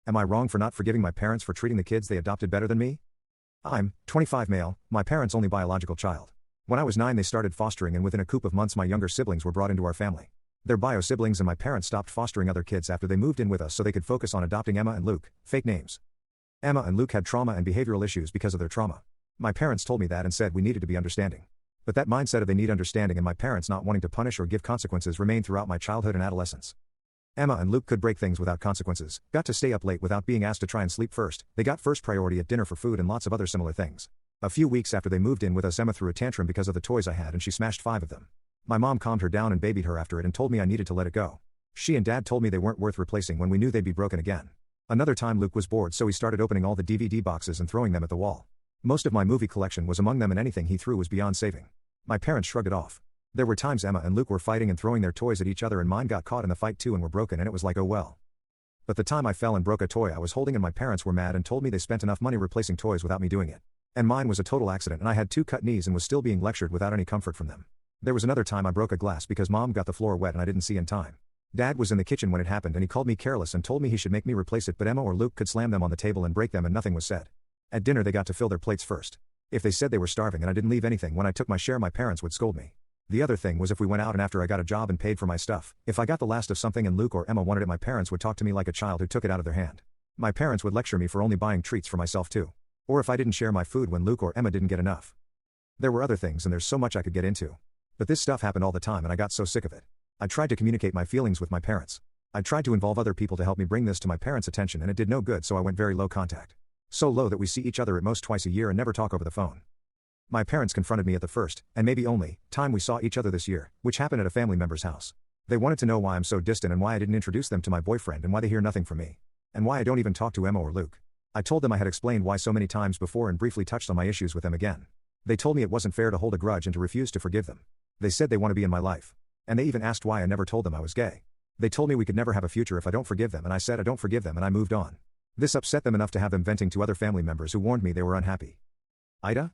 Am I wrong for not forgiving my parents for treating the kids they adopted better than me? I'm 25 male, my parents' only biological child. When I was 9 they started fostering and within a couple of months my younger siblings were brought into our family. They're bio siblings and my parents stopped fostering other kids after they moved in with us so they could focus on adopting Emma and Luke, fake names. Emma and Luke had trauma and behavioral issues because of their trauma. My parents told me that and said we needed to be understanding. But that mindset of they need understanding and my parents not wanting to punish or give consequences remained throughout my childhood and adolescence. Emma and Luke could break things without consequences, got to stay up late without being asked to try and sleep first, they got first priority at dinner for food and lots of other similar things. A few weeks after they moved in with us Emma threw a tantrum because of the toys I had and she smashed 5 of them. My mom calmed her down and babied her after it and told me I needed to let it go. She and dad told me they weren't worth replacing when we knew they'd be broken again. Another time Luke was bored so he started opening all the DVD boxes and throwing them at the wall. Most of my movie collection was among them and anything he threw was beyond saving. My parents shrugged it off. There were times Emma and Luke were fighting and throwing their toys at each other and mine got caught in the fight too and were broken and it was like oh well. But the time I fell and broke a toy I was holding and my parents were mad and told me they spent enough money replacing toys without me doing it. And mine was a total accident and I had 2 cut knees and was still being lectured without any comfort from them. There was another time I broke a glass because mom got the floor wet and I didn't see in time. Dad was in the kitchen when it happened and he called me careless and told me he should make me replace it but Emma or Luke could slam them on the table and break them and nothing was said. At dinner they got to fill their plates first. If they said they were starving and I didn't leave anything when I took my share my parents would scold me. The other thing was if we went out and after I got a job and paid for my stuff, if I got the last of something and Luke or Emma wanted it my parents would talk to me like a child who took it out of their hand. My parents would lecture me for only buying treats for myself too. Or if I didn't share my food when Luke or Emma didn't get enough. There were other things and there's so much I could get into. But this stuff happened all the time and I got so sick of it. I tried to communicate my feelings with my parents. I tried to involve other people to help me bring this to my parents' attention and it did no good so I went very low contact. So low that we see each other at most twice a year and never talk over the phone. My parents confronted me at the first, and maybe only, time we saw each other this year, which happened at a family member's house. They wanted to know why I'm so distant and why I didn't introduce them to my boyfriend and why they hear nothing from me. And why I don't even talk to Emma or Luke. I told them I had explained why so many times before and briefly touched on my issues with them again. They told me it wasn't fair to hold a grudge and to refuse to forgive them. They said they want to be in my life. And they even asked why I never told them I was gay. They told me we could never have a future if I don't forgive them and I said I don't forgive them and I moved on. This upset them enough to have them venting to other family members who warned me they were unhappy. AITA?